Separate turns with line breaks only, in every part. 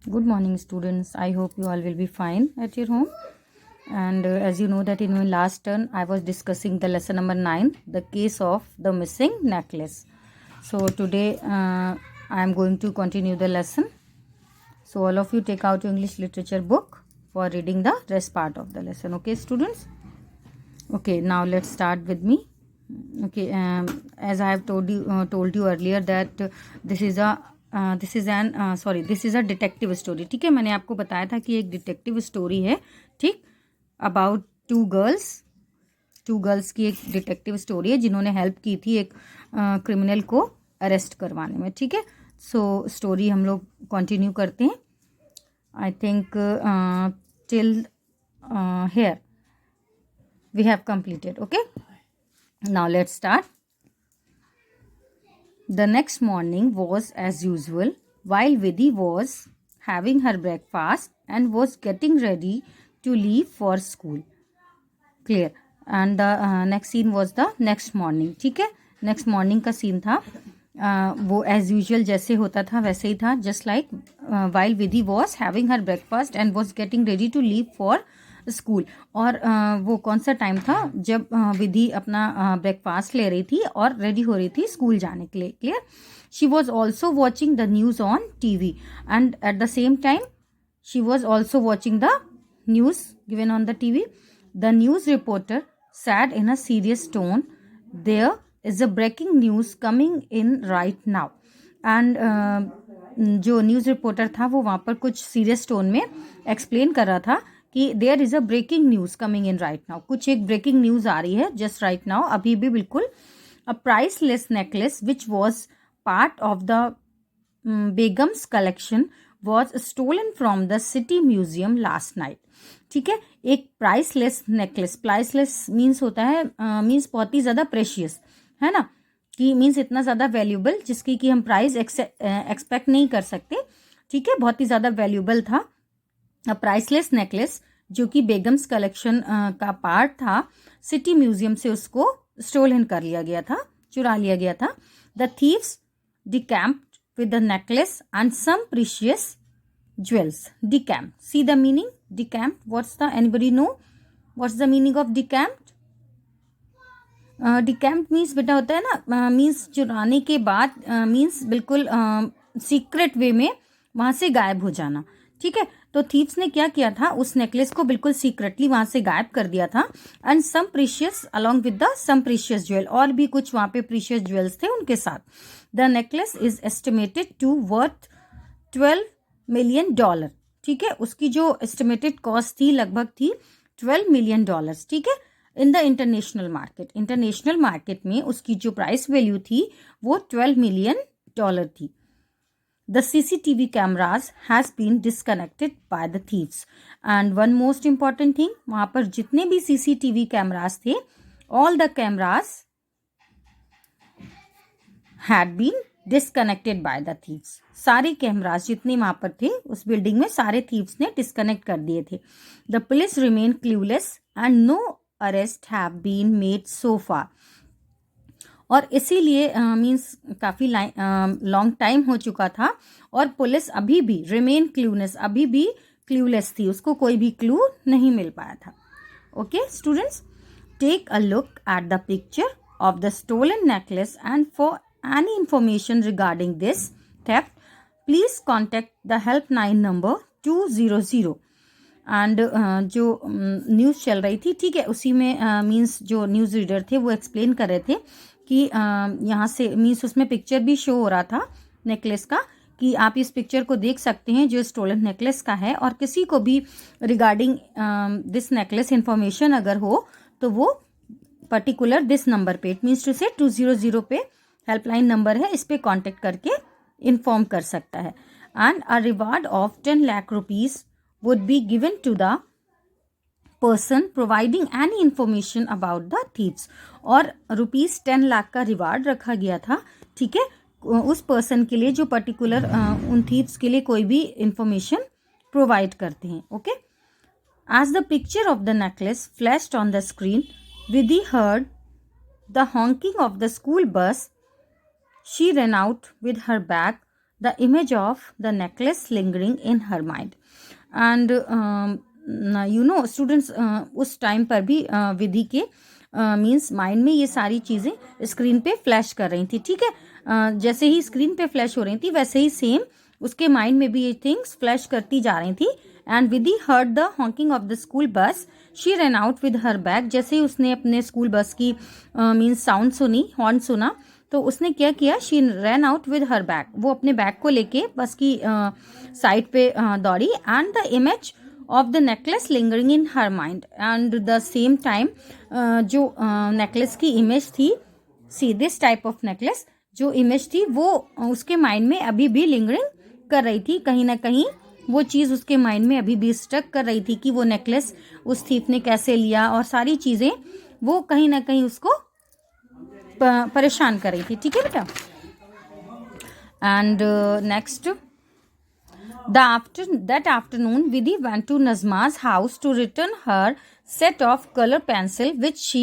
Good morning, students. I hope you all will be fine at your home. And as you know that in my last turn, I was discussing the lesson number 9, the case of the missing necklace. So today I am going to continue the lesson. So all of you take out your English literature book for reading the rest part of the lesson. Okay, students? Okay, now let's start with me. Okay, as I have told you earlier that this is a detective story. ठीक है, मैंने आपको बताया था कि एक detective story है. ठीक, अबाउट टू गर्ल्स की एक डिटेक्टिव स्टोरी है जिन्होंने हेल्प की थी एक क्रिमिनल को अरेस्ट करवाने में. ठीक है, सो स्टोरी हम लोग कंटिन्यू करते हैं. I think till here we have completed. Okay, now let's start. The next morning was as usual. While Vidhi was having her breakfast and was getting ready to leave for school. Clear. And the next scene was the next morning. ठीक है, next morning का scene था. वो as usual जैसे होता था वैसे ही था. Just like while Vidhi was having her breakfast and was getting ready to leave for school. और वो कौन सा टाइम था जब विधि अपना ब्रेकफास्ट ले रही थी और रेडी हो रही थी स्कूल जाने के लिए. Clear. She was also watching the news on TV and at the same time she was also watching the news given on the TV. The news reporter said in a serious tone, there is a breaking news coming in right now. And जो news reporter था वो वहाँ पर कुछ serious tone में explain कर रहा था कि there is a breaking news coming in right now. कुछ एक ब्रेकिंग न्यूज़ आ रही है जस्ट राइट नाउ, अभी भी बिल्कुल. A priceless necklace which was part of the Begum's collection was stolen from the city museum last night. ठीक है, एक प्राइसलेस नेकलेस. प्राइसलेस मीन्स होता है मीन्स बहुत ही ज़्यादा प्रेशियस, है ना, कि मीन्स इतना ज़्यादा वैल्यूबल जिसकी कि हम प्राइस एक्सपेक्ट नहीं कर सकते. ठीक है, बहुत ही ज़्यादा वैल्यूबल था. प्राइसलेस नेकलेस जो कि बेगम्स कलेक्शन का पार्ट था, सिटी म्यूजियम से उसको स्टोलन कर लिया गया था, चुरा लिया गया था. The thieves decamped with the necklace and some precious jewels. Decamp, see the meaning. Decamp, what's the, anybody know what's the meaning of decamp? Decamp means बेटा होता है ना, मीन्स चुराने के बाद, मीन्स बिल्कुल सीक्रेट वे में वहां से गायब हो जाना. ठीक है, तो थीव्स ने क्या किया था, उस नेकलेस को बिल्कुल सीक्रेटली वहां से गायब कर दिया था. And some precious along with the some precious jewel, और भी कुछ वहां पे प्रीशियस ज्वेल्स थे उनके साथ. The necklace is estimated to worth $12 million. ठीक है, उसकी जो एस्टिमेटेड कॉस्ट थी लगभग थी $12 million. ठीक है, in the international market. International market में उसकी जो प्राइस वैल्यू थी वो $12 million थी. The CCTV cameras has been disconnected by the thieves. And one most important thing, वहाँ पर जितने भी CCTV cameras थे, all the cameras had been disconnected by the thieves. सारे कैमरास जितने वहाँ पर थे उस बिल्डिंग में सारे थीव्स ने डिस्कनेक्ट कर दिए थे. The police remain clueless and no arrest have been made so far. और इसीलिए मीन्स काफ़ी लॉन्ग टाइम हो चुका था और पुलिस अभी भी रिमेन क्लूनेस, अभी भी क्लूलेस थी, उसको कोई भी क्लू नहीं मिल पाया था. Okay students, take a look at the picture of the stolen necklace and for any information regarding this theft please contact the helpline number 200. And जो न्यूज़ चल रही थी, ठीक है, उसी में मीन्स जो न्यूज़ रीडर थे वो एक्सप्लेन कर रहे थे कि यहाँ से मीन्स उसमें पिक्चर भी शो हो रहा था नेकलेस का, कि आप इस पिक्चर को देख सकते हैं जो स्टोलन नेकलेस का है. और किसी को भी रिगार्डिंग दिस नेकलेस इंफॉर्मेशन अगर हो तो वो पर्टिकुलर दिस नंबर पे, इट मीन्स टू से 200 पे हेल्पलाइन नंबर है, इस पे कांटेक्ट करके इन्फॉर्म कर सकता है. And a reward of 10 lakh rupees would be given to the person providing any information about the thieves. और ₹10 लाख का रिवार्ड रखा गया था. ठीक है, उस पर्सन के लिए जो पर्टिकुलर उन थीव्स के लिए कोई भी इंफॉर्मेशन प्रोवाइड करते हैं. Okay, as the picture of the necklace flashed on the screen, Vidhi heard the honking of the school bus. She ran out with her bag. the image of the necklace lingering in her mind. And students, उस time पर भी विधि के means mind में ये सारी चीज़ें screen पे flash कर रही थी. ठीक है, जैसे ही स्क्रीन पे फ्लैश हो रही थी वैसे ही सेम उसके माइंड में भी ये थिंग्स फ्लैश करती जा रही थी. And Vidhi heard the Hawking of the school bus. She run out with her bag. जैसे ही उसने अपने स्कूल बस की मीन्स साउंड सुनी, हॉर्न सुना, तो उसने क्या किया, she run out with her bag. वो अपने बैग को लेके बस की साइड पे दौड़ी. And the image of the necklace lingering in her mind. And the same time जो नेकलेस की इमेज थी, see this type of necklace, जो इमेज थी वो उसके माइंड में अभी भी लिंगरिंग कर रही थी. कहीं ना कहीं वो चीज़ उसके माइंड में अभी भी स्टक कर रही थी कि वो नेकलेस उस थीफ ने कैसे लिया, और सारी चीज़ें वो कहीं ना कहीं उसको परेशान कर रही थी. ठीक है बेटा. And next, that afternoon Vidhi went to Nazma's house to return her set of color pencil which she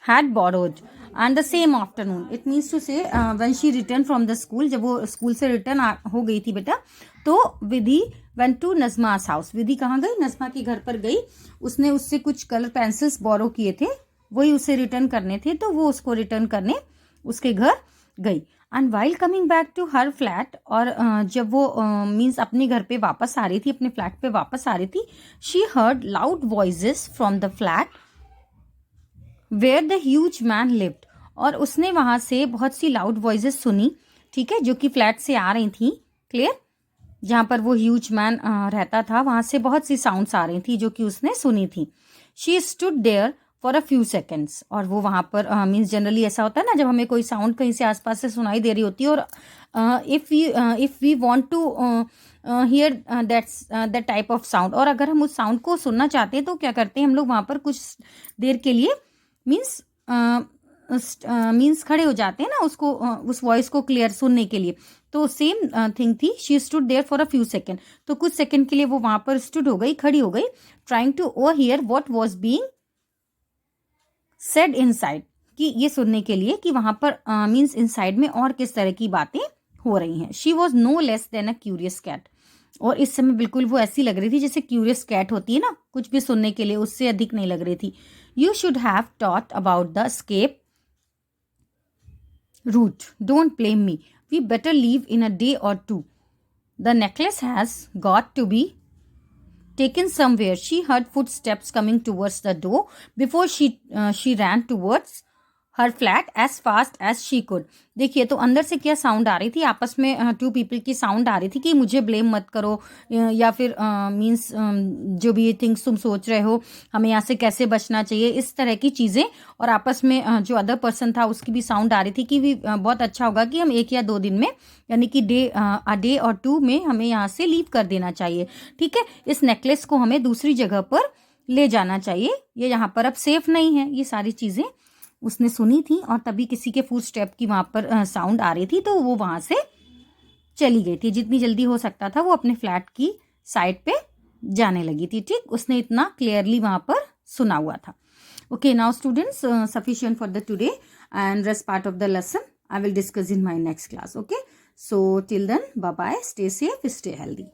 had borrowed. And the same afternoon, it means to say when she returned from the school, जब वो school से return हो गई थी बेटा, तो विधि went to Nazma's house. विधि कहाँ गई, नज़मा के घर पर गई. उसने उससे कुछ कलर पेंसिल्स बोरो किए थे, वही उसे रिटर्न करने थे, तो वो उसको रिटर्न करने उसके घर गई. And while coming back to her flat, और जब वो मीन्स अपने घर पे वापस आ रही थी, अपने फ्लैट पे वापस आ रही थी, she heard loud voices from the flat where the huge man lived. और उसने वहां से बहुत सी लाउड वॉइसेस सुनी. ठीक है, जो कि फ्लैट से आ रही थी. क्लियर, जहां पर वो ह्यूज मैन रहता था, वहां से बहुत सी साउंड्स आ रही थी जो कि उसने सुनी थी. She stood there for a few seconds. और वो वहां पर मीन्स जनरली ऐसा होता है ना, जब हमें कोई साउंड कहीं से आसपास से सुनाई दे रही होती है, और if we want to hear that type of sound, और अगर हम उस साउंड को सुनना चाहते हैं तो क्या करते हैं हम लोग, वहां पर कुछ देर के लिए मीन्स खड़े हो जाते हैं ना, उसको उस वॉइस को क्लियर सुनने के लिए. तो सेम थिंग थी. She stood there for a few second. तो कुछ सेकेंड के लिए वो वहां पर स्टूड हो गई, खड़ी हो गई, trying to overhear what was being said inside, कि ये सुनने के लिए कि वहां पर मीन्स इनसाइड में और किस तरह की बातें हो रही हैं. She was no less than a curious cat. और इस समय बिल्कुल वो ऐसी लग रही थी जैसे क्यूरियस कैट होती है ना, कुछ भी सुनने के लिए, उससे अधिक नहीं लग रही थी. You should have taught about the escape route. Don't blame me. We better leave in a day or two. The necklace has got to be taken somewhere. She heard footsteps coming towards the door. Before she ran towards her flat as fast as she could. देखिए, तो अंदर से क्या sound आ रही थी, आपस में to people की साउंड आ रही थी कि मुझे ब्लेम मत करो, या फिर मीन्स जो भी ये थिंग्स तुम सोच रहे हो, हमें यहाँ से कैसे बचना चाहिए, इस तरह की चीज़ें. और आपस में जो अदर पर्सन था उसकी भी साउंड आ रही थी कि भी बहुत अच्छा होगा कि हम 1 या 2 दिन में, यानी कि डे और 2 में हमें यहाँ से लीव कर देना चाहिए. ठीक है, इस नेकलेस को हमें दूसरी जगह पर ले जाना चाहिए, ये यहाँ पर अब सेफ नहीं है. ये सारी चीज़ें उसने सुनी थी, और तभी किसी के फुट स्टेप की वहां पर साउंड आ रही थी, तो वो वहां से चली गई थी. जितनी जल्दी हो सकता था वो अपने फ्लैट की साइड पे जाने लगी थी. ठीक, उसने इतना क्लियरली वहां पर सुना हुआ था. Okay, now students, sufficient for the today, and rest part of the lesson I will discuss in my next class. Okay, so till then, bye bye, stay safe, stay healthy.